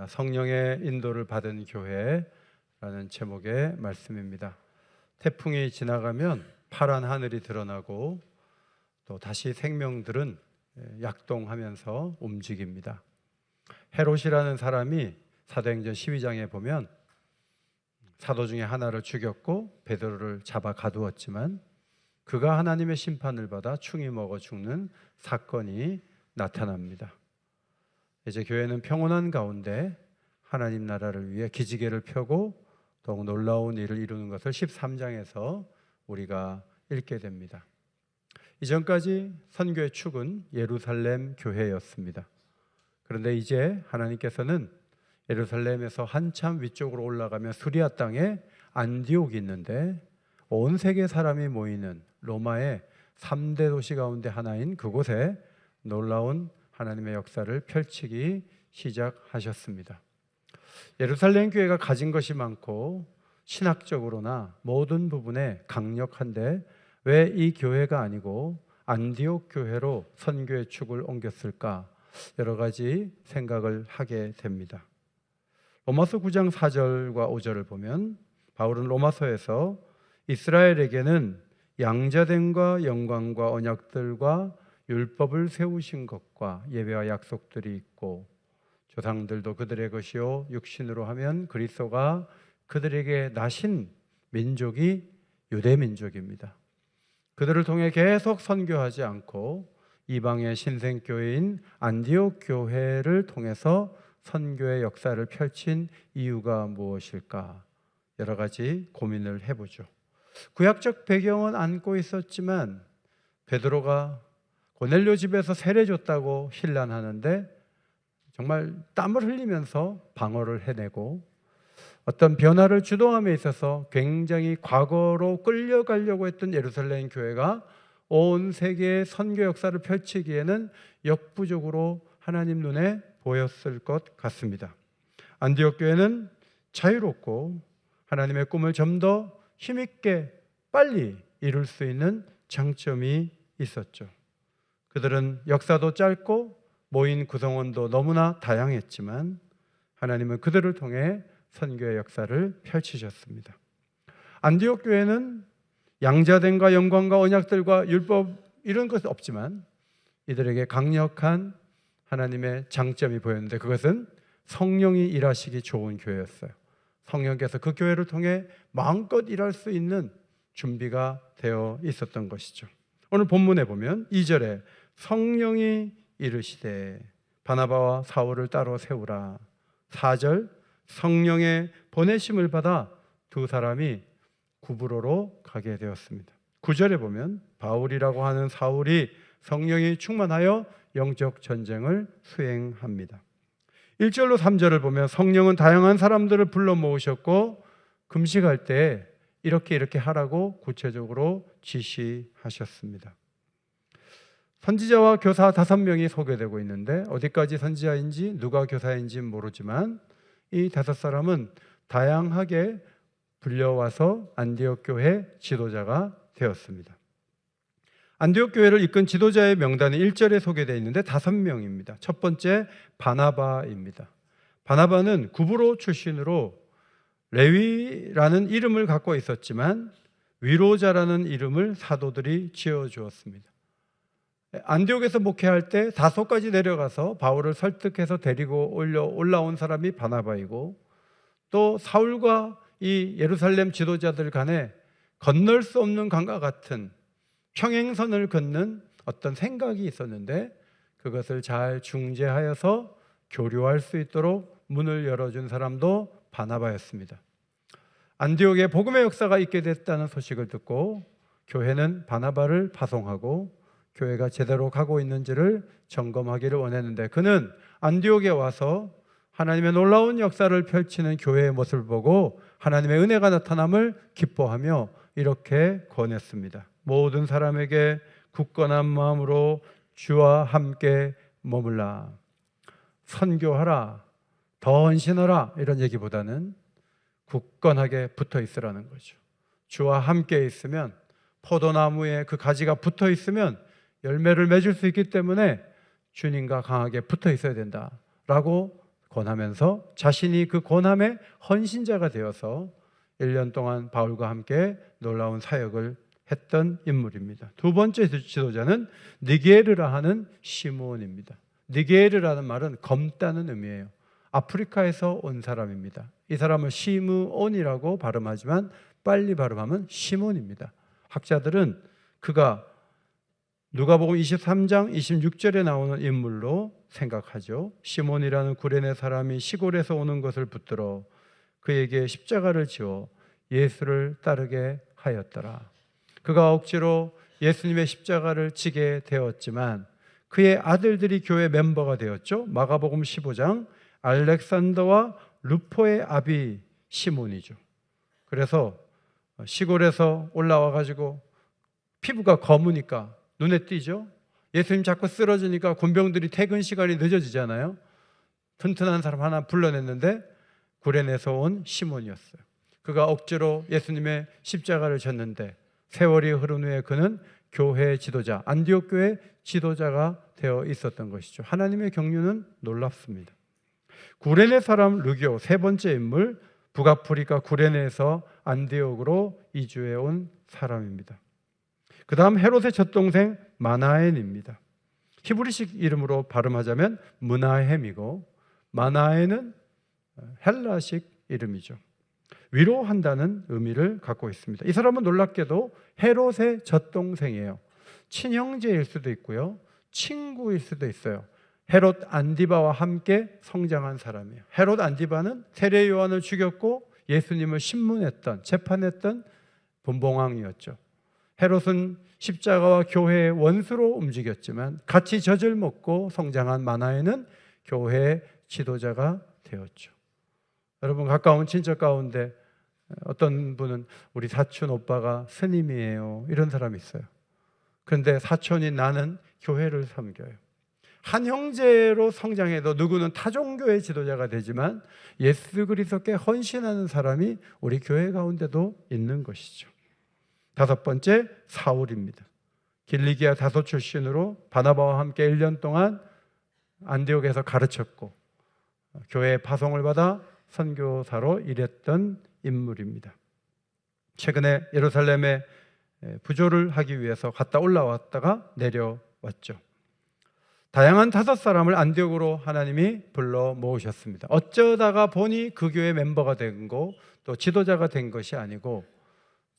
성령의 인도를 받은 교회라는 제목의 말씀입니다. 태풍이 지나가면 파란 하늘이 드러나고 또 다시 생명들은 약동하면서 움직입니다. 헤롯이라는 사람이 사도행전 12장에 보면 사도 중에 하나를 죽였고 베드로를 잡아 가두었지만 그가 하나님의 심판을 받아 충이 먹어 죽는 사건이 나타납니다. 이제 교회는 평온한 가운데 하나님 나라를 위해 기지개를 펴고 더욱 놀라운 일을 이루는 것을 13장에서 우리가 읽게 됩니다. 이전까지 선교의 축은 예루살렘 교회였습니다. 그런데 이제 하나님께서는 예루살렘에서 한참 위쪽으로 올라가면 수리아 땅에 안디옥이 있는데 온 세계 사람이 모이는 로마의 3대 도시 가운데 하나인 그곳에 놀라운 하나님의 역사를 펼치기 시작하셨습니다. 예루살렘 교회가 가진 것이 많고 신학적으로나 모든 부분에 강력한데 왜 이 교회가 아니고 안디옥 교회로 선교의 축을 옮겼을까? 여러 가지 생각을 하게 됩니다. 로마서 9장 4절과 5절을 보면 바울은 로마서에서 이스라엘에게는 양자됨과 영광과 언약들과 율법을 세우신 것과 예배와 약속들이 있고 조상들도 그들의 것이요 육신으로 하면 그리스도가 그들에게 나신 민족이 유대 민족입니다. 그들을 통해 계속 선교하지 않고 이방의 신생교회인 안디옥 교회를 통해서 선교의 역사를 펼친 이유가 무엇일까? 여러 가지 고민을 해보죠. 구약적 배경은 안고 있었지만 베드로가 고넬료 집에서 세례 줬다고 신란하는데 정말 땀을 흘리면서 방어를 해내고 어떤 변화를 주도함에 있어서 굉장히 과거로 끌려가려고 했던 예루살렘 교회가 온 세계의 선교 역사를 펼치기에는 역부족으로 하나님 눈에 보였을 것 같습니다. 안디옥 교회는 자유롭고 하나님의 꿈을 좀 더 힘있게 빨리 이룰 수 있는 장점이 있었죠. 그들은 역사도 짧고 모인 구성원도 너무나 다양했지만 하나님은 그들을 통해 선교의 역사를 펼치셨습니다. 안디옥 교회는 양자됨과 영광과 언약들과 율법 이런 것은 없지만 이들에게 강력한 하나님의 장점이 보였는데 그것은 성령이 일하시기 좋은 교회였어요. 성령께서 그 교회를 통해 마음껏 일할 수 있는 준비가 되어 있었던 것이죠. 오늘 본문에 보면 2절에 성령이 이르시되 바나바와 사울을 따로 세우라. 4절 성령의 보내심을 받아 두 사람이 구브로로 가게 되었습니다. 9절에 보면 바울이라고 하는 사울이 성령이 충만하여 영적 전쟁을 수행합니다. 1절로 3절을 보면 성령은 다양한 사람들을 불러 모으셨고 금식할 때 이렇게 하라고 구체적으로 지시하셨습니다. 선지자와 교사 5명이 소개되고 있는데 어디까지 선지자인지 누가 교사인지 모르지만 이 5사람은 다양하게 불려와서 안디옥 교회 지도자가 되었습니다. 안디옥 교회를 이끈 지도자의 명단이 1절에 소개되어 있는데 5명입니다. 첫 번째 바나바입니다. 바나바는 구브로 출신으로 레위라는 이름을 갖고 있었지만 위로자라는 이름을 사도들이 지어주었습니다. 안디옥에서 목회할 때 다소까지 내려가서 바울을 설득해서 데리고 올라온 사람이 바나바이고 또 사울과 이 예루살렘 지도자들 간에 건널 수 없는 강과 같은 평행선을 걷는 어떤 생각이 있었는데 그것을 잘 중재하여서 교류할 수 있도록 문을 열어준 사람도 바나바였습니다. 안디옥에 복음의 역사가 있게 됐다는 소식을 듣고 교회는 바나바를 파송하고 교회가 제대로 가고 있는지를 점검하기를 원했는데 그는 안디옥에 와서 하나님의 놀라운 역사를 펼치는 교회의 모습을 보고 하나님의 은혜가 나타남을 기뻐하며 이렇게 권했습니다. 모든 사람에게 굳건한 마음으로 주와 함께 머물라. 선교하라. 더 헌신하라. 이런 얘기보다는 굳건하게 붙어 있으라는 거죠. 주와 함께 있으면 포도나무에 그 가지가 붙어 있으면 열매를 맺을 수 있기 때문에 주님과 강하게 붙어 있어야 된다라고 권하면서 자신이 그 권함의 헌신자가 되어서 1년 동안 바울과 함께 놀라운 사역을 했던 인물입니다. 두 번째 지도자는 니게르라 하는 시므온입니다. 니게르라는 말은 검다는 의미예요. 아프리카에서 온 사람입니다. 이 사람을 시므온이라고 발음하지만 빨리 발음하면 시몬입니다. 학자들은 그가 누가복음 23장 26절에 나오는 인물로 생각하죠. 시몬이라는 구레네 사람이 시골에서 오는 것을 붙들어 그에게 십자가를 지어 예수를 따르게 하였더라. 그가 억지로 예수님의 십자가를 지게 되었지만 그의 아들들이 교회 멤버가 되었죠. 마가복음 15장 알렉산더와 루포의 아비 시몬이죠. 그래서 시골에서 올라와 가지고 피부가 검으니까 눈에 띄죠. 예수님 자꾸 쓰러지니까 군병들이 퇴근 시간이 늦어지잖아요. 튼튼한 사람 하나 불러냈는데 구레네에서 온 시몬이었어요. 그가 억지로 예수님의 십자가를 졌는데 세월이 흐른 후에 그는 교회 지도자, 안디옥 교회 지도자가 되어 있었던 것이죠. 하나님의 경륜은 놀랍습니다. 구레네 사람 르교, 세 번째 인물, 북아프리카 구레네에서 안디옥으로 이주해 온 사람입니다. 그 다음 헤롯의 젖동생 마나엔입니다. 히브리식 이름으로 발음하자면 므나헴이고 마나엔은 헬라식 이름이죠. 위로한다는 의미를 갖고 있습니다. 이 사람은 놀랍게도 헤롯의 젖동생이에요. 친형제일 수도 있고요, 친구일 수도 있어요. 헤롯 안디바와 함께 성장한 사람이에요. 헤롯 안디바는 세례 요한을 죽였고 예수님을 신문했던, 재판했던 분봉왕이었죠. 헤롯은 십자가와 교회의 원수로 움직였지만 같이 젖을 먹고 성장한 마나에는 교회의 지도자가 되었죠. 여러분, 가까운 친척 가운데 어떤 분은 우리 사촌 오빠가 스님이에요, 이런 사람이 있어요. 그런데 사촌인 나는 교회를 섬겨요. 한 형제로 성장해도 누구는 타종교의 지도자가 되지만 예수 그리스도께 헌신하는 사람이 우리 교회 가운데도 있는 것이죠. 다섯 번째, 사울입니다. 길리기아 다소 출신으로 바나바와 함께 1년 동안 안디옥에서 가르쳤고 교회에 파송을 받아 선교사로 일했던 인물입니다. 최근에 예루살렘에 부조를 하기 위해서 갔다 올라왔다가 내려왔죠. 다양한 5사람을 안디옥으로 하나님이 불러 모으셨습니다. 어쩌다가 보니 그 교회 멤버가 된 거, 또 지도자가 된 것이 아니고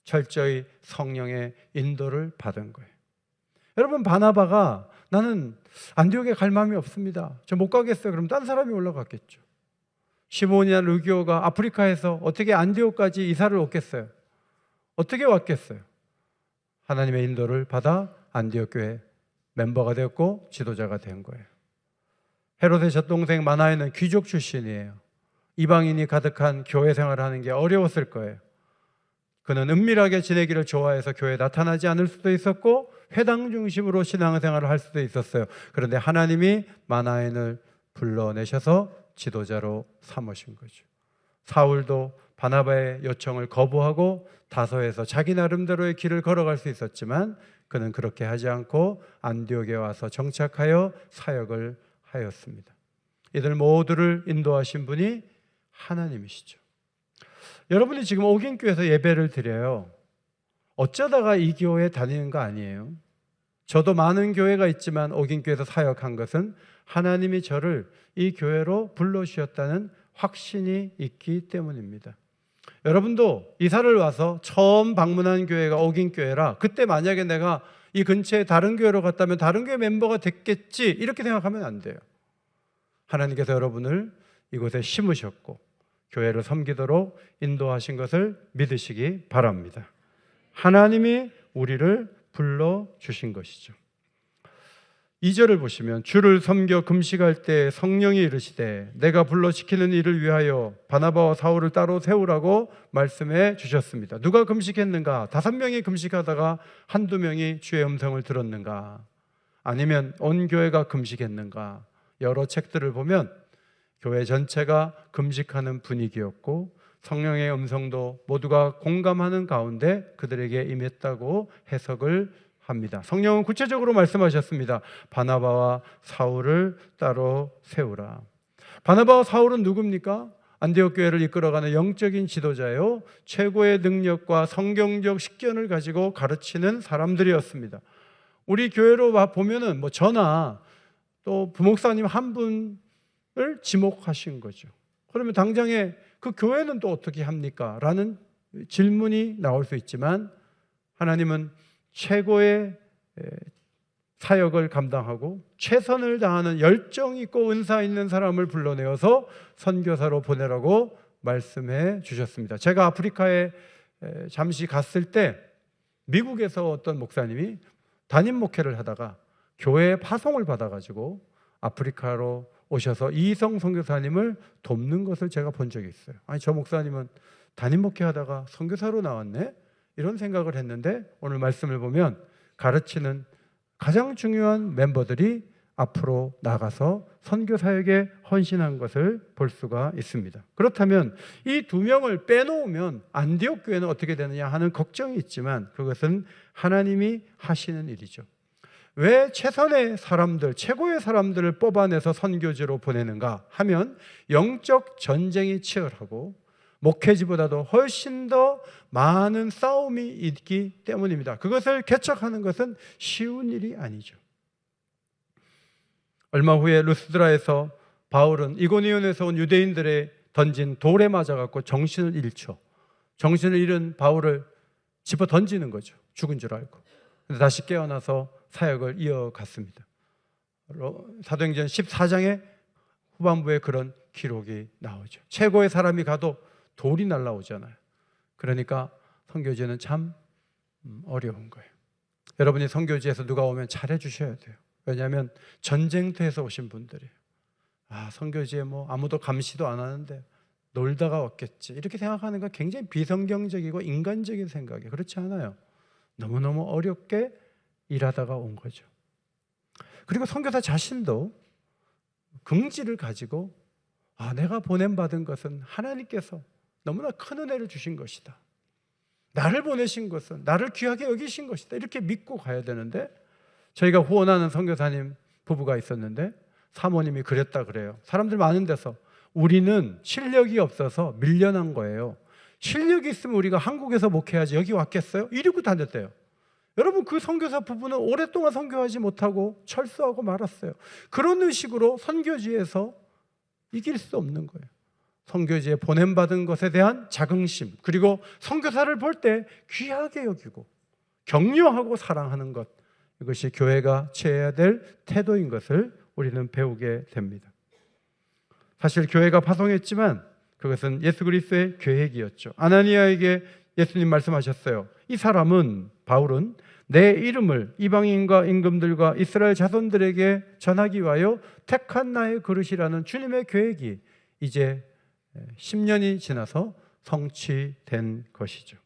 철저히 성령의 인도를 받은 거예요. 여러분, 바나바가 나는 안디옥에 갈 마음이 없습니다, 저 못 가겠어요, 그럼 딴 사람이 올라갔겠죠. 시몬이나 르기오가 아프리카에서 어떻게 안디옥까지 이사를 오겠어요? 어떻게 왔겠어요? 하나님의 인도를 받아 안디옥 교회 멤버가 되었고 지도자가 된 거예요. 헤롯의 젖동생 마나에는 귀족 출신이에요. 이방인이 가득한 교회 생활을 하는 게 어려웠을 거예요. 그는 은밀하게 지내기를 좋아해서 교회에 나타나지 않을 수도 있었고 회당 중심으로 신앙생활을 할 수도 있었어요. 그런데 하나님이 마나엔을 불러내셔서 지도자로 삼으신 거죠. 사울도 바나바의 요청을 거부하고 다소에서 자기 나름대로의 길을 걸어갈 수 있었지만 그는 그렇게 하지 않고 안디옥에 와서 정착하여 사역을 하였습니다. 이들 모두를 인도하신 분이 하나님이시죠. 여러분이 지금 옥인교회에서 예배를 드려요. 어쩌다가 이 교회에 다니는 거 아니에요. 저도 많은 교회가 있지만 옥인교회에서 사역한 것은 하나님이 저를 이 교회로 불러주셨다는 확신이 있기 때문입니다. 여러분도 이사를 와서 처음 방문한 교회가 옥인교회라 그때 만약에 내가 이 근처에 다른 교회로 갔다면 다른 교회 멤버가 됐겠지, 이렇게 생각하면 안 돼요. 하나님께서 여러분을 이곳에 심으셨고 교회를 섬기도록 인도하신 것을 믿으시기 바랍니다. 하나님이 우리를 불러주신 것이죠. 2절을 보시면 주를 섬겨 금식할 때 성령이 이르시되 내가 불러 시키는 일을 위하여 바나바와 사울을 따로 세우라고 말씀해 주셨습니다. 누가 금식했는가? 5명이 금식하다가 한두 명이 주의 음성을 들었는가? 아니면 온 교회가 금식했는가? 여러 책들을 보면 교회 전체가 금식하는 분위기였고 성령의 음성도 모두가 공감하는 가운데 그들에게 임했다고 해석을 합니다. 성령은 구체적으로 말씀하셨습니다. 바나바와 사울을 따로 세우라. 바나바와 사울은 누굽니까? 안디옥 교회를 이끌어가는 영적인 지도자요, 최고의 능력과 성경적 식견을 가지고 가르치는 사람들이었습니다. 우리 교회로 보면은 저나 또 부목사님 한 분을 지목하신 거죠. 그러면 당장에 그 교회는 또 어떻게 합니까? 라는 질문이 나올 수 있지만, 하나님은 최고의 사역을 감당하고 최선을 다하는 열정 있고 은사 있는 사람을 불러내어서 선교사로 보내라고 말씀해 주셨습니다. 제가 아프리카에 잠시 갔을 때 미국에서 어떤 목사님이 담임 목회를 하다가 교회에 파송을 받아가지고 아프리카로 오셔서 이희성 선교사님을 돕는 것을 제가 본 적이 있어요. 아니, 저 목사님은 담임 목회하다가 선교사로 나왔네? 이런 생각을 했는데, 오늘 말씀을 보면 가르치는 가장 중요한 멤버들이 앞으로 나가서 선교 사역에 헌신한 것을 볼 수가 있습니다. 그렇다면 이 두 명을 빼놓으면 안디옥 교회는 어떻게 되느냐 하는 걱정이 있지만, 그것은 하나님이 하시는 일이죠. 왜 최선의 사람들, 최고의 사람들을 뽑아내서 선교지로 보내는가 하면, 영적 전쟁이 치열하고 목회지보다도 훨씬 더 많은 싸움이 있기 때문입니다. 그것을 개척하는 것은 쉬운 일이 아니죠. 얼마 후에 루스드라에서 바울은 이고니온에서 온 유대인들의 던진 돌에 맞아갖고 정신을 잃죠. 정신을 잃은 바울을 집어 던지는 거죠. 죽은 줄 알고. 그래서 다시 깨어나서 사역을 이어갔습니다. 사도행전 14장의 후반부에 그런 기록이 나오죠. 최고의 사람이 가도 돌이 날라오잖아요. 그러니까 선교지는 참 어려운 거예요. 여러분이 선교지에서 누가 오면 잘해 주셔야 돼요. 왜냐하면 전쟁터에서 오신 분들이에요. 선교지에 아무도 감시도 안 하는데 놀다가 왔겠지, 이렇게 생각하는 건 굉장히 비성경적이고 인간적인 생각이에요. 그렇지 않아요. 너무너무 어렵게 일하다가 온 거죠. 그리고 선교사 자신도 긍지를 가지고 내가 보냄받은 것은 하나님께서 너무나 큰 은혜를 주신 것이다, 나를 보내신 것은 나를 귀하게 여기신 것이다, 이렇게 믿고 가야 되는데, 저희가 후원하는 선교사님 부부가 있었는데 사모님이 그랬다 그래요. 사람들 많은 데서 우리는 실력이 없어서 밀려난 거예요. 실력이 있으면 우리가 한국에서 목회하지 여기 왔겠어요? 이러고 다녔대요. 여러분, 그 선교사 부부는 오랫동안 선교하지 못하고 철수하고 말았어요. 그런 의식으로 선교지에서 이길 수 없는 거예요. 선교지에 보냄받은 것에 대한 자긍심, 그리고 선교사를 볼 때 귀하게 여기고 격려하고 사랑하는 것, 이것이 교회가 취해야 될 태도인 것을 우리는 배우게 됩니다. 사실 교회가 파송했지만 그것은 예수 그리스도의 계획이었죠. 아나니아에게 예수님 말씀하셨어요. 이 사람은, 바울은 내 이름을 이방인과 임금들과 이스라엘 자손들에게 전하기 위하여 택한 나의 그릇이라는 주님의 계획이 이제 10년이 지나서 성취된 것이죠.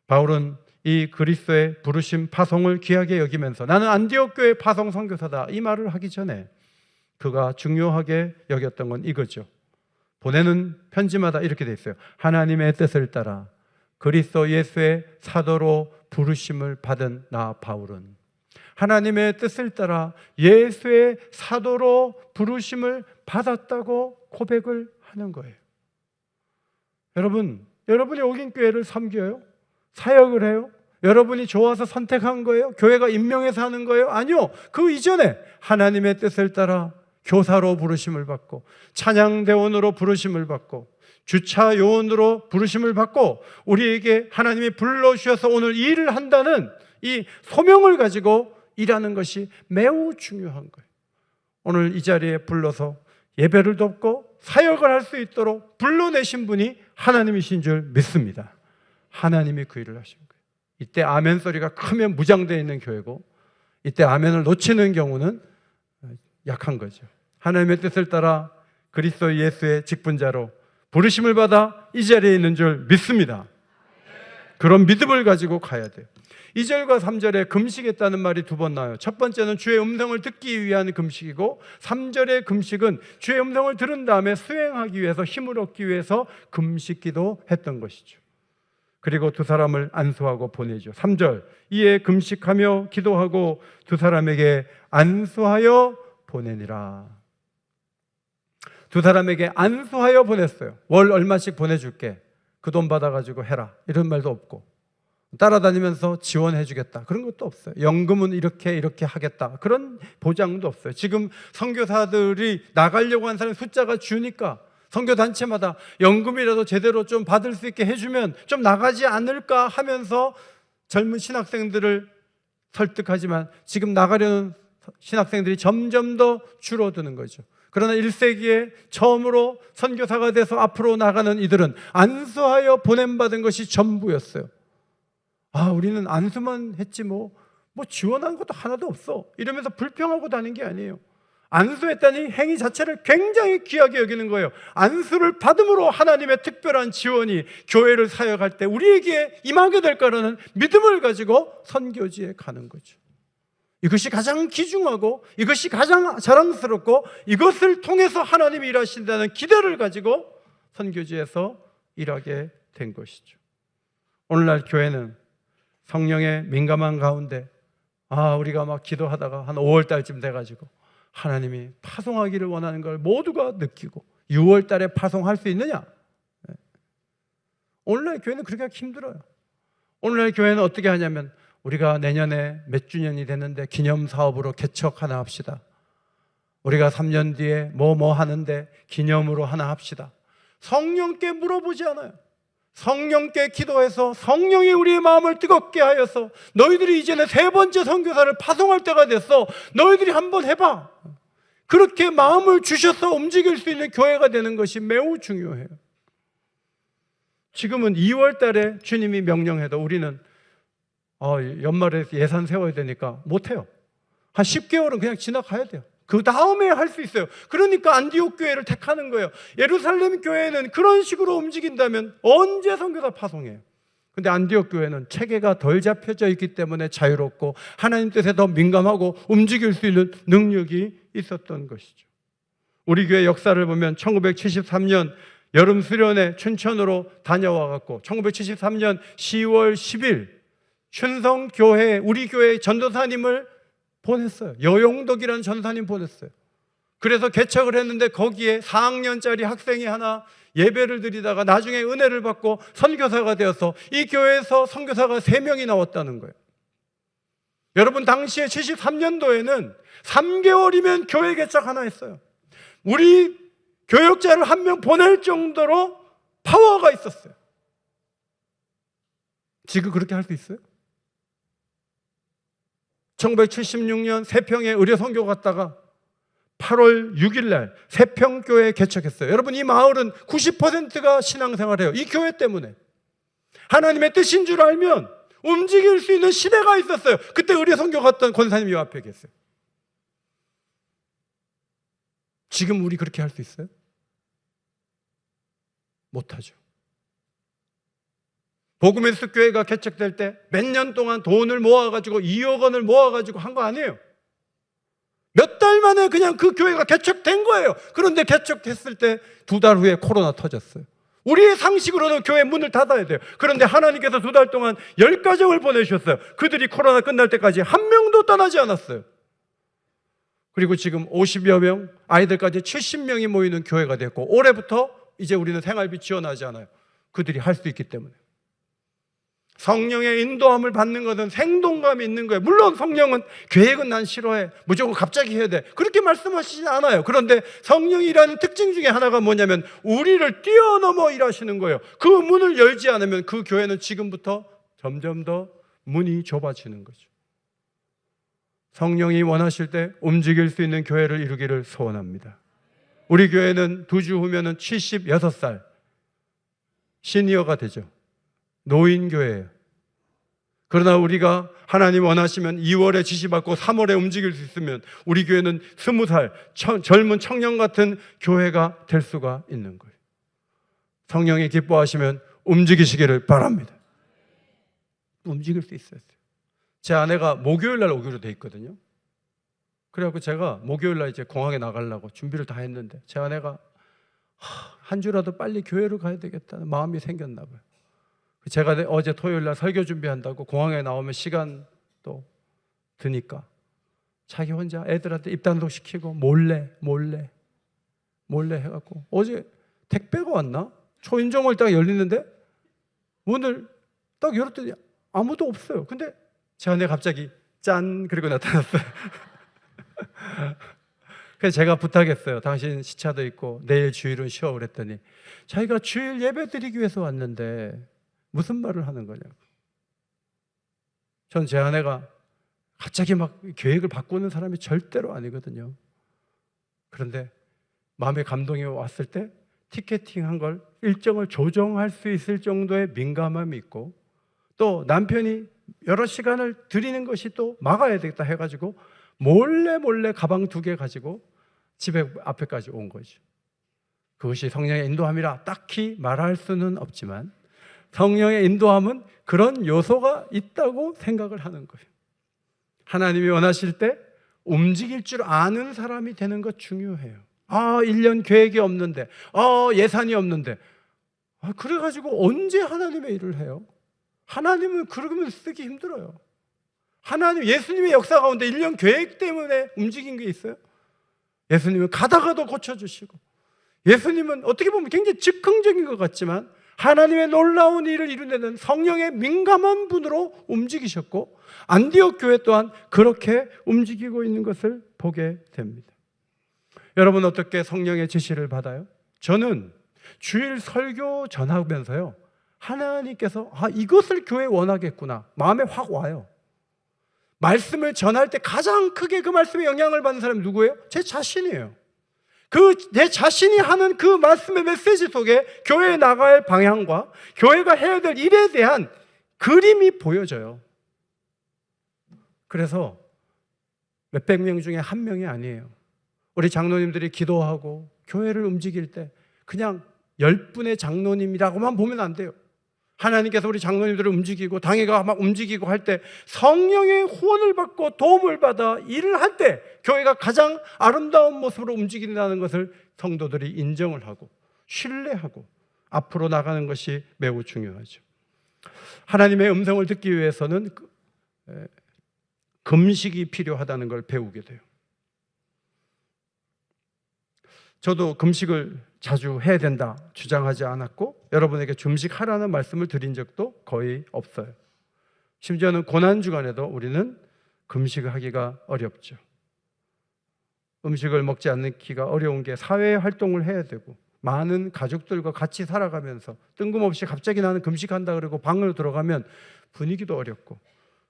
바울은 이 그리스도의 부르심 파송을 귀하게 여기면서 나는 안디옥 교회 파송 선교사다, 이 말을 하기 전에 그가 중요하게 여겼던 건 이거죠. 보내는 편지마다 이렇게 돼 있어요. 하나님의 뜻을 따라 그리스도 예수의 사도로 부르심을 받은 나 바울은, 하나님의 뜻을 따라 예수의 사도로 부르심을 받았다고 고백을 하는 거예요. 여러분이 오긴 교회를 섬겨요? 사역을 해요? 여러분이 좋아서 선택한 거예요? 교회가 임명해서 하는 거예요? 아니요. 그 이전에 하나님의 뜻을 따라 교사로 부르심을 받고, 찬양대원으로 부르심을 받고, 주차 요원으로 부르심을 받고, 우리에게 하나님이 불러주셔서 오늘 이 일을 한다는 이 소명을 가지고 일하는 것이 매우 중요한 거예요. 오늘 이 자리에 불러서 예배를 돕고 사역을 할 수 있도록 불러내신 분이 하나님이신 줄 믿습니다. 하나님이 그 일을 하신 거예요. 이때 아멘 소리가 크면 무장되어 있는 교회고, 이때 아멘을 놓치는 경우는 약한 거죠. 하나님의 뜻을 따라 그리스도 예수의 직분자로 부르심을 받아 이 자리에 있는 줄 믿습니다. 그런 믿음을 가지고 가야 돼요. 2절과 3절에 금식했다는 말이 두 번 나와요. 첫 번째는 주의 음성을 듣기 위한 금식이고, 3절의 금식은 주의 음성을 들은 다음에 수행하기 위해서, 힘을 얻기 위해서 금식기도 했던 것이죠. 그리고 두 사람을 안수하고 보내죠. 3절, 이에 금식하며 기도하고 두 사람에게 안수하여 보내니라. 두 사람에게 안수하여 보냈어요. 월 얼마씩 보내줄게. 그 돈 받아가지고 해라. 이런 말도 없고, 따라다니면서 지원해 주겠다. 그런 것도 없어요. 연금은 이렇게 하겠다. 그런 보장도 없어요. 지금 선교사들이 나가려고 하는 사람의 숫자가 주니까 선교단체마다 연금이라도 제대로 좀 받을 수 있게 해주면 좀 나가지 않을까 하면서 젊은 신학생들을 설득하지만 지금 나가려는 신학생들이 점점 더 줄어드는 거죠. 그러나 1세기에 처음으로 선교사가 돼서 앞으로 나가는 이들은 안수하여 보냄받은 것이 전부였어요. 우리는 안수만 했지 뭐 지원한 것도 하나도 없어, 이러면서 불평하고 다닌 게 아니에요. 안수했다니 행위 자체를 굉장히 귀하게 여기는 거예요. 안수를 받음으로 하나님의 특별한 지원이 교회를 사역할 때 우리에게 임하게 될 거라는 믿음을 가지고 선교지에 가는 거죠. 이것이 가장 귀중하고 이것이 가장 자랑스럽고 이것을 통해서 하나님이 일하신다는 기대를 가지고 선교지에서 일하게 된 것이죠. 오늘날 교회는 성령의 민감한 가운데 우리가 막 기도하다가 한 5월 달쯤 돼가지고 하나님이 파송하기를 원하는 걸 모두가 느끼고 6월 달에 파송할 수 있느냐? 오늘날 교회는 그렇게 하기 힘들어요. 오늘날 교회는 어떻게 하냐면 우리가 내년에 몇 주년이 되는데 기념사업으로 개척 하나 합시다. 우리가 3년 뒤에 뭐 하는데 기념으로 하나 합시다. 성령께 물어보지 않아요. 성령께 기도해서 성령이 우리의 마음을 뜨겁게 하여서 너희들이 이제는 3번째 선교사를 파송할 때가 됐어, 너희들이 한번 해봐. 그렇게 마음을 주셔서 움직일 수 있는 교회가 되는 것이 매우 중요해요. 지금은 2월 달에 주님이 명령해도 우리는 연말에 예산 세워야 되니까 못해요. 한 10개월은 그냥 지나가야 돼요. 그 다음에 할 수 있어요. 그러니까 안디옥 교회를 택하는 거예요. 예루살렘 교회는 그런 식으로 움직인다면 언제 선교사 파송해요? 근데 안디옥 교회는 체계가 덜 잡혀져 있기 때문에 자유롭고 하나님 뜻에 더 민감하고 움직일 수 있는 능력이 있었던 것이죠. 우리 교회 역사를 보면 1973년 여름 수련회 춘천으로 다녀와 갖고 1973년 10월 10일 춘성교회 우리 교회 전도사님을 보냈어요. 여용덕이라는 전사님 보냈어요. 그래서 개척을 했는데 거기에 4학년짜리 학생이 하나 예배를 드리다가 나중에 은혜를 받고 선교사가 되어서 이 교회에서 선교사가 3명이 나왔다는 거예요. 여러분, 당시에 73년도에는 3개월이면 교회 개척 하나 했어요. 우리 교역자를 1명 보낼 정도로 파워가 있었어요. 지금 그렇게 할 수 있어요? 1976년 세평에 의료 선교 갔다가 8월 6일 날 세평교회 개척했어요. 여러분, 이 마을은 90%가 신앙생활해요. 이 교회 때문에. 하나님의 뜻인 줄 알면 움직일 수 있는 시대가 있었어요. 그때 의료 선교 갔던 권사님이 앞에 계세요. 지금 우리 그렇게 할 수 있어요? 못하죠. 복음의 숲교회가 개척될 때 몇 년 동안 돈을 모아가지고 2억 원을 모아가지고 한 거 아니에요. 몇 달 만에 그냥 그 교회가 개척된 거예요. 그런데 개척했을 때 2달 후에 코로나 터졌어요. 우리의 상식으로는 교회 문을 닫아야 돼요. 그런데 하나님께서 2달 동안 10가정을 보내주셨어요. 그들이 코로나 끝날 때까지 한 명도 떠나지 않았어요. 그리고 지금 50여 명, 아이들까지 70명이 모이는 교회가 됐고 올해부터 이제 우리는 생활비 지원하지 않아요. 그들이 할 수 있기 때문에. 성령의 인도함을 받는 것은 생동감이 있는 거예요. 물론 성령은 계획은 난 싫어해, 무조건 갑자기 해야 돼, 그렇게 말씀하시지 않아요. 그런데 성령이라는 특징 중에 하나가 뭐냐면 우리를 뛰어넘어 일하시는 거예요. 그 문을 열지 않으면 그 교회는 지금부터 점점 더 문이 좁아지는 거죠. 성령이 원하실 때 움직일 수 있는 교회를 이루기를 소원합니다. 우리 교회는 2주 후면은 76살 시니어가 되죠. 노인교회예요. 그러나 우리가 하나님 원하시면 2월에 지시받고 3월에 움직일 수 있으면 우리 교회는 20살 젊은 청년 같은 교회가 될 수가 있는 거예요. 성령이 기뻐하시면 움직이시기를 바랍니다. 움직일 수 있어요. 제 아내가 목요일 날 오기로 돼 있거든요. 그래갖고 제가 목요일 날 이제 공항에 나가려고 준비를 다 했는데 제 아내가 한 주라도 빨리 교회를 가야 되겠다는 마음이 생겼나 봐요. 제가 어제 토요일 날 설교 준비한다고 공항에 나오면 시간 또 드니까 자기 혼자 애들한테 입단속 시키고 몰래 몰래 해갖고 어제 택배가 왔나? 초인종을 딱 열리는데 문을 딱 열었더니 아무도 없어요. 근데 제 아내가 갑자기 짠 그리고 나타났어요. 그래서 제가 부탁했어요. 당신 시차도 있고 내일 주일은 쉬어 그랬더니 자기가 주일 예배 드리기 위해서 왔는데 무슨 말을 하는 거냐고. 전 제 아내가 갑자기 막 계획을 바꾸는 사람이 절대로 아니거든요. 그런데 마음에 감동이 왔을 때 티켓팅한 걸 일정을 조정할 수 있을 정도의 민감함이 있고 또 남편이 여러 시간을 들이는 것이 또 막아야 되겠다 해가지고 몰래 가방 2개 가지고 집에 앞에까지 온 거죠. 그것이 성령의 인도함이라 딱히 말할 수는 없지만 성령의 인도함은 그런 요소가 있다고 생각을 하는 거예요. 하나님이 원하실 때 움직일 줄 아는 사람이 되는 것 중요해요. 1년 계획이 없는데, 예산이 없는데, 그래가지고 언제 하나님의 일을 해요? 하나님은 그러면 쓰기 힘들어요. 예수님의 역사 가운데 1년 계획 때문에 움직인 게 있어요? 예수님은 가다가도 고쳐주시고, 예수님은 어떻게 보면 굉장히 즉흥적인 것 같지만 하나님의 놀라운 일을 이루내는 성령의 민감한 분으로 움직이셨고 안디옥 교회 또한 그렇게 움직이고 있는 것을 보게 됩니다. 여러분 어떻게 성령의 지시를 받아요? 저는 주일 설교 전하면서요 하나님께서 이것을 교회에 원하겠구나 마음에 확 와요. 말씀을 전할 때 가장 크게 그 말씀에 영향을 받는 사람이 누구예요? 제 자신이에요. 내 자신이 하는 그 말씀의 메시지 속에 교회에 나갈 방향과 교회가 해야 될 일에 대한 그림이 보여져요. 그래서 몇백 명 중에 한 명이 아니에요. 우리 장로님들이 기도하고 교회를 움직일 때 그냥 10분의 장로님이라고만 보면 안 돼요. 하나님께서 우리 장로님들을 움직이고 당회가 막 움직이고 할 때 성령의 후원을 받고 도움을 받아 일을 할 때 교회가 가장 아름다운 모습으로 움직인다는 것을 성도들이 인정을 하고 신뢰하고 앞으로 나가는 것이 매우 중요하죠. 하나님의 음성을 듣기 위해서는 금식이 필요하다는 걸 배우게 돼요. 저도 금식을 자주 해야 된다 주장하지 않았고 여러분에게 금식하라는 말씀을 드린 적도 거의 없어요. 심지어는 고난주간에도 우리는 금식을 하기가 어렵죠. 음식을 먹지 않기가 어려운 게 사회활동을 해야 되고 많은 가족들과 같이 살아가면서 뜬금없이 갑자기 나는 금식한다 그러고 방으로 들어가면 분위기도 어렵고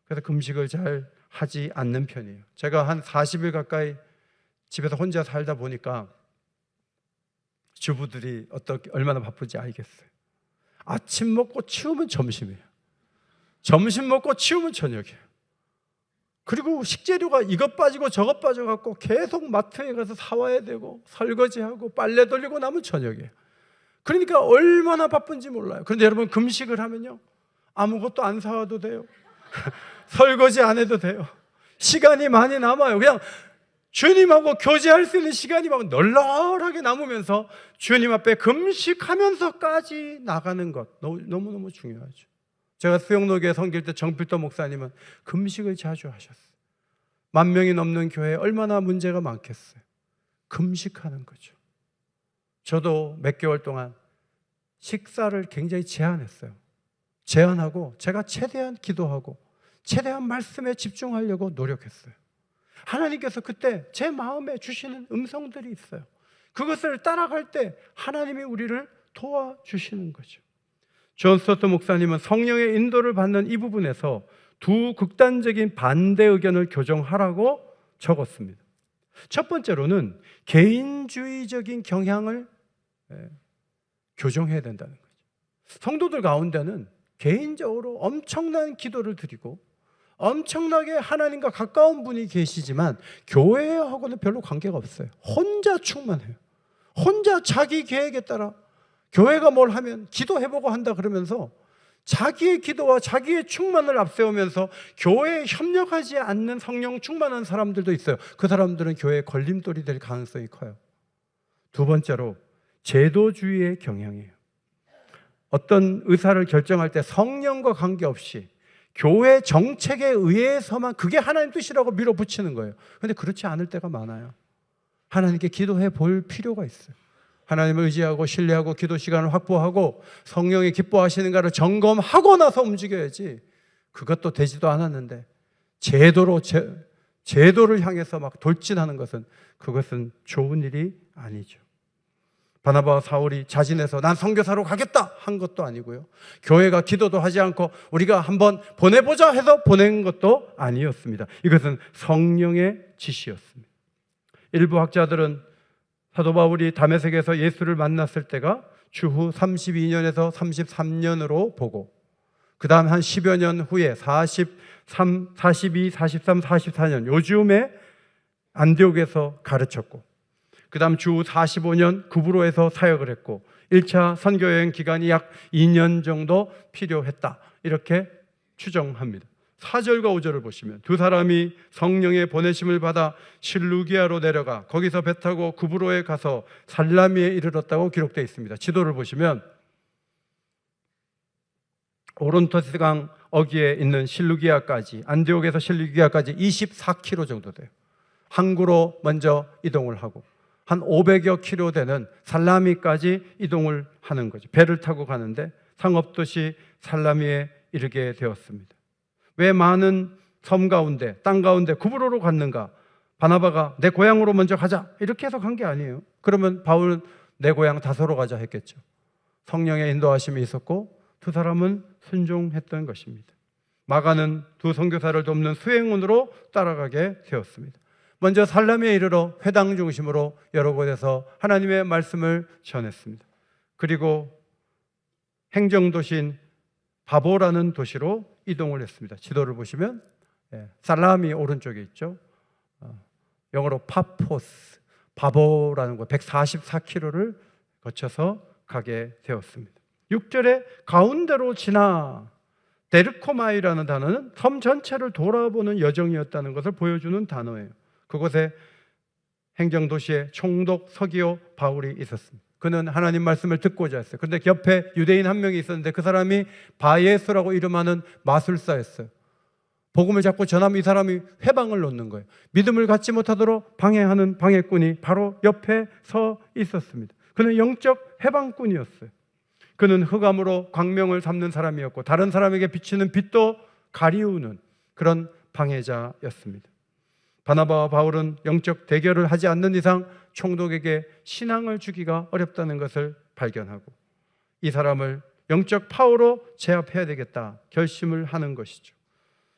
그래서 금식을 잘 하지 않는 편이에요. 제가 한 40일 가까이 집에서 혼자 살다 보니까 주부들이 얼마나 바쁜지 알겠어요. 아침 먹고 치우면 점심이에요. 점심 먹고 치우면 저녁이에요. 그리고 식재료가 이것 빠지고 저것 빠져갖고 계속 마트에 가서 사와야 되고 설거지하고 빨래 돌리고 나면 저녁이에요. 그러니까 얼마나 바쁜지 몰라요. 그런데 여러분 금식을 하면요 아무것도 안 사와도 돼요. 설거지 안 해도 돼요. 시간이 많이 남아요. 그냥 주님하고 교제할 수 있는 시간이 막 널널하게 남으면서 주님 앞에 금식하면서까지 나가는 것 너무너무 중요하죠. 제가 수영로교회 섬길 때 정필도 목사님은 금식을 자주 하셨어요. 10,000명이 넘는 교회에 얼마나 문제가 많겠어요. 금식하는 거죠. 저도 몇 개월 동안 식사를 굉장히 제한했어요. 제한하고 제가 최대한 기도하고 최대한 말씀에 집중하려고 노력했어요. 하나님께서 그때 제 마음에 주시는 음성들이 있어요. 그것을 따라갈 때 하나님이 우리를 도와주시는 거죠. 존 스토트 목사님은 성령의 인도를 받는 이 부분에서 두 극단적인 반대 의견을 교정하라고 적었습니다. 첫 번째로는 개인주의적인 경향을 교정해야 된다는 거죠. 성도들 가운데는 개인적으로 엄청난 기도를 드리고 엄청나게 하나님과 가까운 분이 계시지만 교회하고는 별로 관계가 없어요. 혼자 충만해요. 혼자 자기 계획에 따라 교회가 뭘 하면 기도해보고 한다 그러면서 자기의 기도와 자기의 충만을 앞세우면서 교회에 협력하지 않는 성령 충만한 사람들도 있어요. 그 사람들은 교회에 걸림돌이 될 가능성이 커요. 두 번째로 제도주의의 경향이에요. 어떤 의사를 결정할 때 성령과 관계없이 교회 정책에 의해서만 그게 하나님 뜻이라고 밀어붙이는 거예요. 그런데 그렇지 않을 때가 많아요. 하나님께 기도해 볼 필요가 있어요. 하나님을 의지하고 신뢰하고 기도 시간을 확보하고 성령이 기뻐하시는가를 점검하고 나서 움직여야지. 그것도 되지도 않았는데 제도를 향해서 막 돌진하는 그것은 좋은 일이 아니죠. 바나바와 사울이 자진해서 난 선교사로 가겠다 한 것도 아니고요. 교회가 기도도 하지 않고 우리가 한번 보내보자 해서 보낸 것도 아니었습니다. 이것은 성령의 지시였습니다. 일부 학자들은 사도 바울이 다메섹에서 예수를 만났을 때가 주후 32년에서 33년으로 보고 그 다음 한 10여 년 후에 42, 43, 44년 요즘에 안디옥에서 가르쳤고 그 다음 주후 45년 구브로에서 사역을 했고 1차 선교여행 기간이 약 2년 정도 필요했다 이렇게 추정합니다. 4절과 5절을 보시면 두 사람이 성령의 보내심을 받아 실루기아로 내려가 거기서 배 타고 구브로에 가서 살라미에 이르렀다고 기록되어 있습니다. 지도를 보시면 오론토스강 어귀에 있는 실루기아까지 안디옥에서 실루기아까지 24km 정도 돼요. 항구로 먼저 이동을 하고 한 500여 킬로 되는 살라미까지 이동을 하는 거죠. 배를 타고 가는데 상업도시 살라미에 이르게 되었습니다. 왜 많은 섬 가운데 땅 가운데 구브로로 갔는가? 바나바가 내 고향으로 먼저 가자 이렇게 해서 간 게 아니에요. 그러면 바울은 내 고향 다소로 가자 했겠죠. 성령의 인도하심이 있었고 두 사람은 순종했던 것입니다. 마가는 두 선교사를 돕는 수행원으로 따라가게 되었습니다. 먼저 살라미에 이르러 회당 중심으로 여러 곳에서 하나님의 말씀을 전했습니다. 그리고 행정도시인 바보라는 도시로 이동을 했습니다. 지도를 보시면 살라미 오른쪽에 있죠. 영어로 파포스, 바보라는 곳 144km를 거쳐서 가게 되었습니다. 6절에 가운데로 지나 데르코마이라는 단어는 섬 전체를 돌아보는 여정이었다는 것을 보여주는 단어예요. 그곳에 행정도시에 총독 서기오 바울이 있었습니다. 그는 하나님 말씀을 듣고자 했어요. 그런데 옆에 유대인 한 명이 있었는데 그 사람이 바예수라고 이름하는 마술사였어요. 복음을 자꾸 전하면 이 사람이 회방을 놓는 거예요. 믿음을 갖지 못하도록 방해하는 방해꾼이 바로 옆에 서 있었습니다. 그는 영적 해방꾼이었어요. 그는 흑암으로 광명을 삼는 사람이었고 다른 사람에게 비치는 빛도 가리우는 그런 방해자였습니다. 바나바와 바울은 영적 대결을 하지 않는 이상 총독에게 신앙을 주기가 어렵다는 것을 발견하고 이 사람을 영적 파워로 제압해야 되겠다 결심을 하는 것이죠.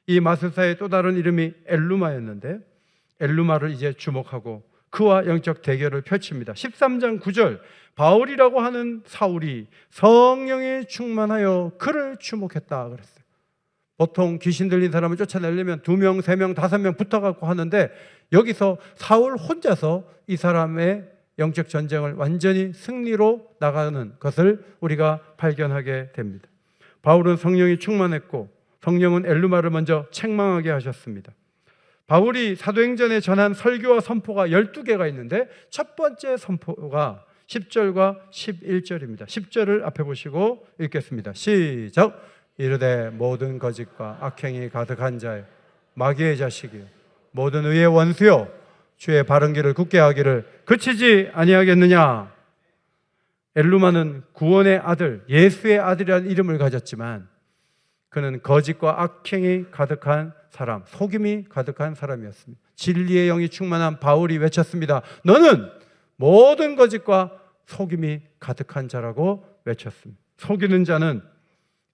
이 마술사의 또 다른 이름이 엘루마였는데 엘루마를 이제 주목하고 그와 영적 대결을 펼칩니다. 13장 9절 바울이라고 하는 사울이 성령에 충만하여 그를 주목했다 그랬어요. 보통 귀신 들린 사람을 쫓아내려면 2명, 3명, 5명 붙어갖고 하는데 여기서 사울 혼자서 이 사람의 영적 전쟁을 완전히 승리로 나가는 것을 우리가 발견하게 됩니다. 바울은 성령이 충만했고 성령은 엘루마를 먼저 책망하게 하셨습니다. 바울이 사도행전에 전한 설교와 선포가 12개가 있는데 첫 번째 선포가 10절과 11절입니다. 10절을 앞에 보시고 읽겠습니다. 시작! 이르되 모든 거짓과 악행이 가득한 자여 마귀의 자식이요 모든 의의 원수요 주의 바른 길을 굳게 하기를 그치지 아니하겠느냐. 엘루마는 구원의 아들 예수의 아들이라는 이름을 가졌지만 그는 거짓과 악행이 가득한 사람, 속임이 가득한 사람이었습니다. 진리의 영이 충만한 바울이 외쳤습니다. 너는 모든 거짓과 속임이 가득한 자라고 외쳤습니다. 속이는 자는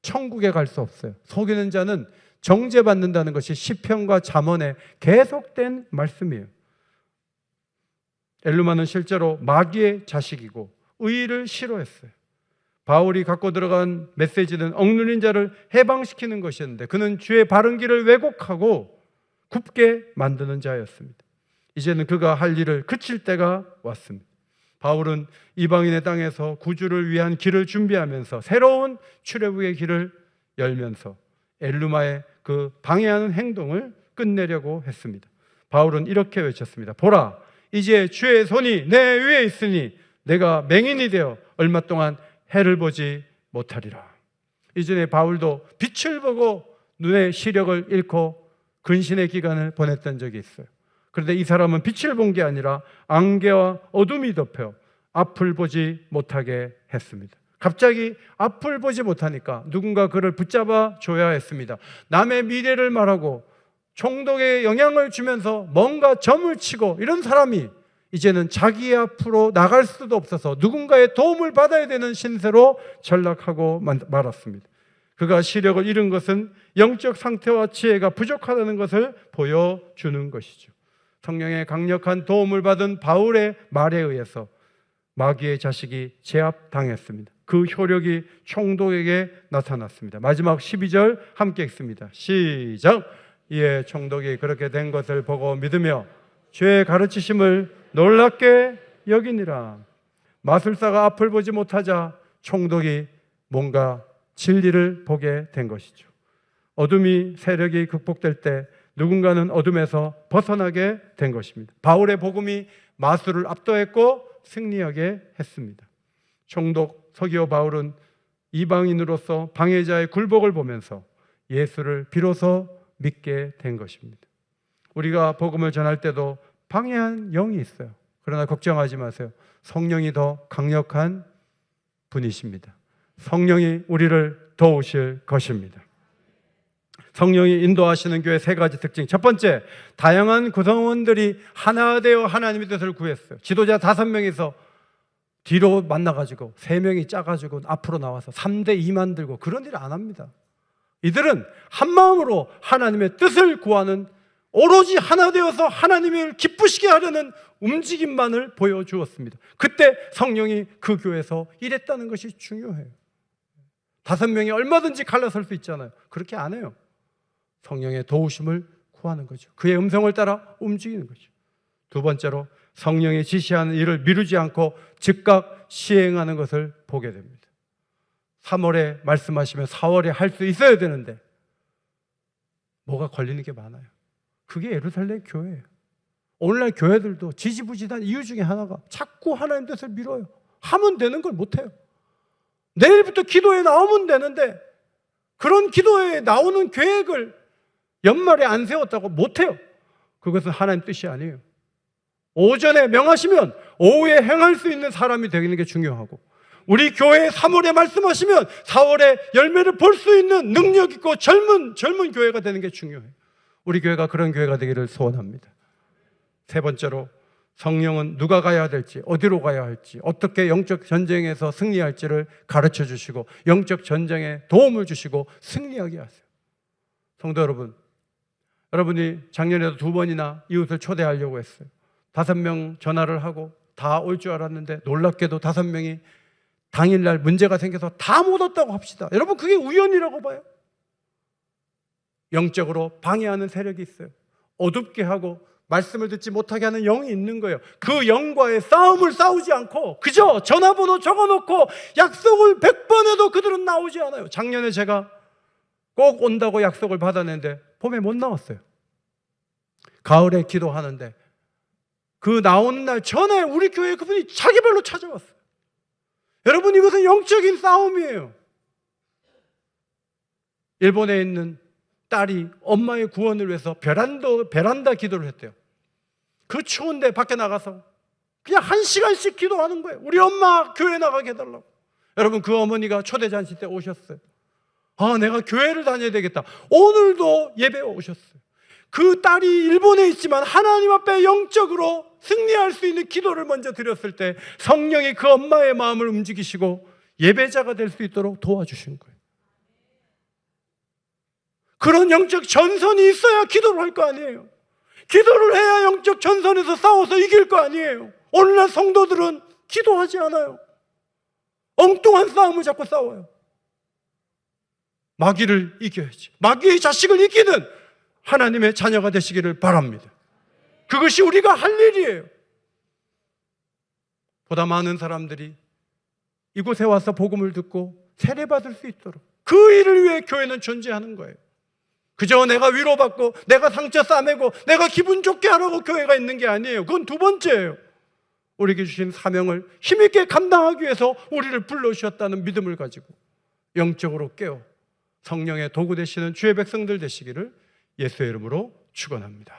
천국에 갈 수 없어요. 속이는 자는 정죄받는다는 것이 시편과 잠언에 계속된 말씀이에요. 엘루마는 실제로 마귀의 자식이고 의의를 싫어했어요. 바울이 갖고 들어간 메시지는 억눌린 자를 해방시키는 것이었는데 그는 주의 바른 길을 왜곡하고 굽게 만드는 자였습니다. 이제는 그가 할 일을 그칠 때가 왔습니다. 바울은 이방인의 땅에서 구주를 위한 길을 준비하면서 새로운 출애굽의 길을 열면서 엘루마의 그 방해하는 행동을 끝내려고 했습니다. 바울은 이렇게 외쳤습니다. 보라, 이제 주의 손이 내 위에 있으니 내가 맹인이 되어 얼마 동안 해를 보지 못하리라. 이전에 바울도 빛을 보고 눈의 시력을 잃고 근신의 기간을 보냈던 적이 있어요. 그런데 이 사람은 빛을 본 게 아니라 안개와 어둠이 덮여 앞을 보지 못하게 했습니다. 갑자기 앞을 보지 못하니까 누군가 그를 붙잡아 줘야 했습니다. 남의 미래를 말하고 총독에 영향을 주면서 뭔가 점을 치고 이런 사람이 이제는 자기 앞으로 나갈 수도 없어서 누군가의 도움을 받아야 되는 신세로 전락하고 말았습니다. 그가 시력을 잃은 것은 영적 상태와 지혜가 부족하다는 것을 보여주는 것이죠. 성령의 강력한 도움을 받은 바울의 말에 의해서 마귀의 자식이 제압당했습니다. 그 효력이 총독에게 나타났습니다. 마지막 12절 함께 읽습니다. 시작! 이에 총독이 그렇게 된 것을 보고 믿으며 주의 가르치심을 놀랍게 여기니라. 마술사가 앞을 보지 못하자 총독이 뭔가 진리를 보게 된 것이죠. 어둠이 세력이 극복될 때 누군가는 어둠에서 벗어나게 된 것입니다. 바울의 복음이 마술을 압도했고 승리하게 했습니다. 총독 서기오 바울은 이방인으로서 방해자의 굴복을 보면서 예수를 비로소 믿게 된 것입니다. 우리가 복음을 전할 때도 방해한 영이 있어요. 그러나 걱정하지 마세요. 성령이 더 강력한 분이십니다. 성령이 우리를 도우실 것입니다. 성령이 인도하시는 교회 세 가지 특징. 첫 번째, 다양한 구성원들이 하나 되어 하나님의 뜻을 구했어요. 지도자 5명이서 뒤로 만나가지고 3명이 짜가지고 앞으로 나와서 3대 2만 들고 그런 일을 안 합니다. 이들은 한 마음으로 하나님의 뜻을 구하는, 오로지 하나 되어서 하나님을 기쁘시게 하려는 움직임만을 보여주었습니다. 그때 성령이 그 교회에서 일했다는 것이 중요해요. 5명이 얼마든지 갈라설 수 있잖아요. 그렇게 안 해요. 성령의 도우심을 구하는 거죠. 그의 음성을 따라 움직이는 거죠. 두 번째로, 성령이 지시하는 일을 미루지 않고 즉각 시행하는 것을 보게 됩니다. 3월에 말씀하시면 4월에 할 수 있어야 되는데 뭐가 걸리는 게 많아요. 그게 예루살렘 교회예요. 오늘날 교회들도 지지부진한 이유 중에 하나가 자꾸 하나님 뜻을 미뤄요. 하면 되는 걸 못해요. 내일부터 기도에 나오면 되는데 그런 기도에 나오는 계획을 연말에 안 세웠다고 못해요. 그것은 하나님 뜻이 아니에요. 오전에 명하시면 오후에 행할 수 있는 사람이 되는 게 중요하고, 우리 교회에 3월에 말씀하시면 4월에 열매를 볼 수 있는 능력 있고 젊은 교회가 되는 게 중요해요. 우리 교회가 그런 교회가 되기를 소원합니다. 세 번째로, 성령은 누가 가야 될지, 어디로 가야 할지, 어떻게 영적 전쟁에서 승리할지를 가르쳐 주시고 영적 전쟁에 도움을 주시고 승리하게 하세요. 성도 여러분, 여러분이 작년에도 2번이나 이웃을 초대하려고 했어요. 5명 전화를 하고 다 올 줄 알았는데 놀랍게도 5명이 당일날 문제가 생겨서 다 못 왔다고 합시다. 여러분, 그게 우연이라고 봐요? 영적으로 방해하는 세력이 있어요. 어둡게 하고 말씀을 듣지 못하게 하는 영이 있는 거예요. 그 영과의 싸움을 싸우지 않고 그저 전화번호 적어놓고 약속을 100번 해도 그들은 나오지 않아요. 작년에 제가 꼭 온다고 약속을 받았는데 봄에 못 나왔어요. 가을에 기도하는데 그 나오는 날 전에 우리 교회에 그분이 자기 발로 찾아왔어요. 여러분, 이것은 영적인 싸움이에요. 일본에 있는 딸이 엄마의 구원을 위해서 베란다 기도를 했대요. 그 추운데 밖에 나가서 그냥 1시간씩 기도하는 거예요. 우리 엄마 교회 나가게 해달라고. 여러분, 그 어머니가 초대잔치 때 오셨어요. 내가 교회를 다녀야 되겠다. 오늘도 예배에 오셨어요. 그 딸이 일본에 있지만 하나님 앞에 영적으로 승리할 수 있는 기도를 먼저 드렸을 때 성령이 그 엄마의 마음을 움직이시고 예배자가 될 수 있도록 도와주신 거예요. 그런 영적 전선이 있어야 기도를 할 거 아니에요. 기도를 해야 영적 전선에서 싸워서 이길 거 아니에요. 오늘날 성도들은 기도하지 않아요. 엉뚱한 싸움을 자꾸 싸워요. 마귀를 이겨야지. 마귀의 자식을 이기는 하나님의 자녀가 되시기를 바랍니다. 그것이 우리가 할 일이에요. 보다 많은 사람들이 이곳에 와서 복음을 듣고 세례받을 수 있도록 그 일을 위해 교회는 존재하는 거예요. 그저 내가 위로받고 내가 상처 싸매고 내가 기분 좋게 하라고 교회가 있는 게 아니에요. 그건 두 번째예요. 우리에게 주신 사명을 힘있게 감당하기 위해서 우리를 불러주셨다는 믿음을 가지고 영적으로 깨어 성령의 도구 되시는 주의 백성들 되시기를 예수의 이름으로 축원합니다.